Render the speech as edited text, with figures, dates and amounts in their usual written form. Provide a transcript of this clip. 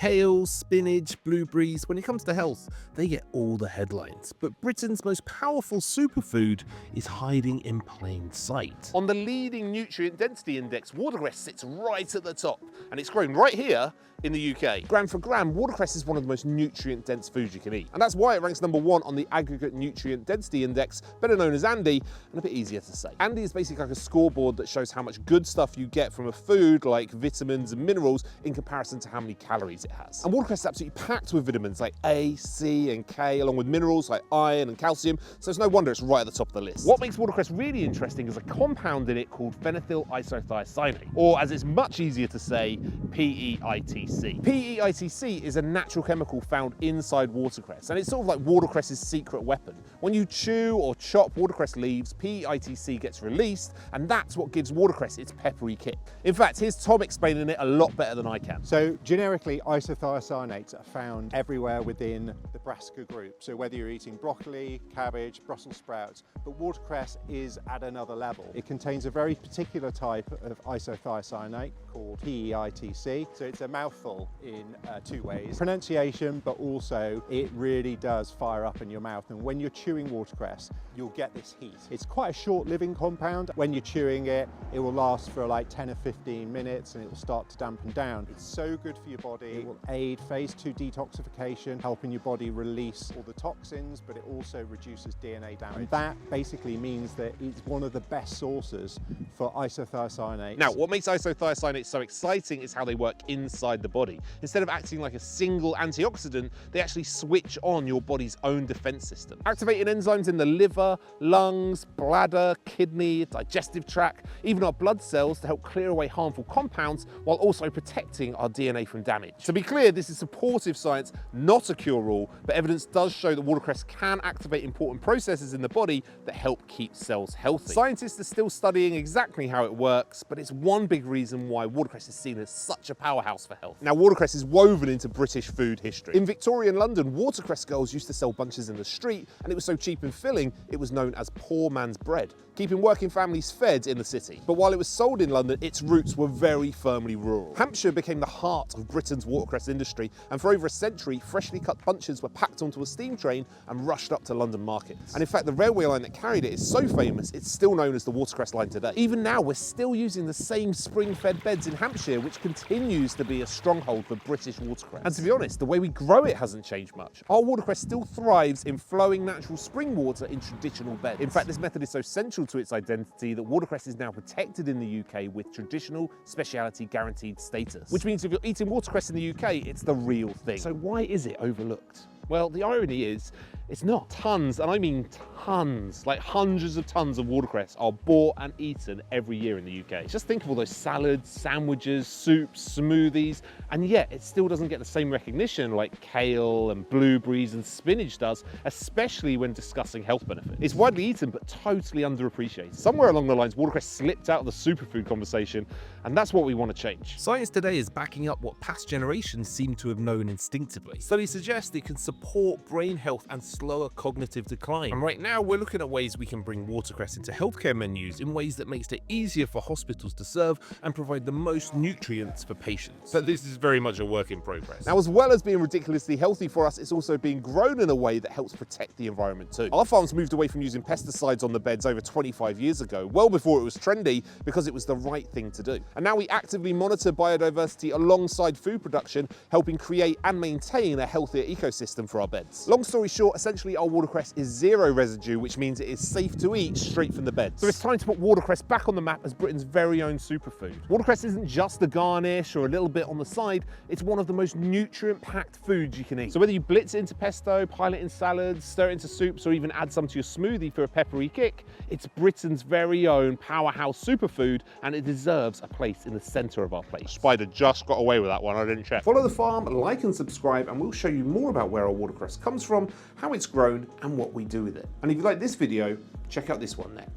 Kale, spinach, blueberries, when it comes to health, they get all the headlines. But Britain's most powerful superfood is hiding in plain sight. On the leading nutrient density index, watercress sits right at the top, and it's grown right here in the UK. Gram for gram, watercress is one of the most nutrient-dense foods you can eat. And that's why it ranks #1 on the aggregate nutrient density index, better known as ANDI, and a bit easier to say. ANDI is basically like a scoreboard that shows how much good stuff you get from a food, like vitamins and minerals, in comparison to how many calories it has. And watercress is absolutely packed with vitamins like A, C, and K, along with minerals like iron and calcium, so it's no wonder it's right at the top of the list. What makes watercress really interesting is a compound in it called phenylethyl isothiocyanate, or as it's much easier to say, PEITC. PEITC is a natural chemical found inside watercress, and it's sort of like watercress's secret weapon. When you chew or chop watercress leaves, PEITC gets released, and that's what gives watercress its peppery kick. In fact, here's Tom explaining it a lot better than I can. So generically, isothiocyanates are found everywhere within the brassica group. So whether you're eating broccoli, cabbage, Brussels sprouts, but watercress is at another level. It contains a very particular type of isothiocyanate called PEITC. So it's a mouthful in two ways. Pronunciation, but also it really does fire up in your mouth. And when you're chewing watercress, you'll get this heat. It's quite a short living compound. When you're chewing it, it will last for like 10 or 15 minutes and it will start to dampen down. It's so good for your body. It will aid phase 2 detoxification, helping your body release all the toxins, but it also reduces DNA damage. And that basically means that it's one of the best sources for isothiocyanates. Now, what makes isothiocyanates so exciting is how they work inside the body. Instead of acting like a single antioxidant, they actually switch on your body's own defense system, activating enzymes in the liver, lungs, bladder, kidney, digestive tract, even our blood cells to help clear away harmful compounds while also protecting our DNA from damage. To be clear, this is supportive science, not a cure-all, but evidence does show that watercress can activate important processes in the body that help keep cells healthy. Scientists are still studying exactly how it works, but it's one big reason why watercress is seen as such a powerhouse for health. Now, watercress is woven into British food history. In Victorian London, watercress girls used to sell bunches in the street, and it was so cheap and filling, it was known as poor man's bread, keeping working families fed in the city. But while it was sold in London, its roots were very firmly rural. Hampshire became the heart of Britain's watercress industry, and for over a century, freshly cut bunches were packed onto a steam train and rushed up to London markets. And in fact, the railway line that carried it is so famous, it's still known as the Watercress line today. Even now, we're still using the same spring-fed beds in Hampshire, which continues to be a stronghold for British watercress. And to be honest, the way we grow it hasn't changed much. Our watercress still thrives in flowing natural spring water in traditional beds. In fact, this method is so central to its identity that watercress is now protected in the UK with traditional speciality guaranteed status. Which means if you're eating watercress in the UK, it's the real thing. So why is it overlooked? Well, the irony is, it's not. Tons, and I mean tons, like hundreds of tons of watercress are bought and eaten every year in the UK. Just think of all those salads, sandwiches, soups, smoothies, and yet it still doesn't get the same recognition like kale and blueberries and spinach does, especially when discussing health benefits. It's widely eaten, but totally underappreciated. Somewhere along the lines, watercress slipped out of the superfood conversation, and that's what we want to change. Science today is backing up what past generations seem to have known instinctively. Studies suggest it can support brain health and slower cognitive decline. And right now, we're looking at ways we can bring watercress into healthcare menus in ways that makes it easier for hospitals to serve and provide the most nutrients for patients. But this is very much a work in progress. Now, as well as being ridiculously healthy for us, it's also being grown in a way that helps protect the environment too. Our farms moved away from using pesticides on the beds over 25 years ago, well before it was trendy, because it was the right thing to do. And now we actively monitor biodiversity alongside food production, helping create and maintain a healthier ecosystem for our beds. Long story short, essentially our watercress is zero residue, which means it is safe to eat straight from the beds. So it's time to put watercress back on the map as Britain's very own superfood. Watercress isn't just a garnish or a little bit on the side, it's one of the most nutrient-packed foods you can eat. So whether you blitz it into pesto, pile it in salads, stir it into soups, or even add some to your smoothie for a peppery kick, it's Britain's very own powerhouse superfood, and it deserves a place in the centre of our plate. Spider just got away with that one, I didn't check. Follow the farm, like and subscribe, and we'll show you more about where our watercress comes from, how it's grown, and what we do with it. And if you like this video, check out this one next.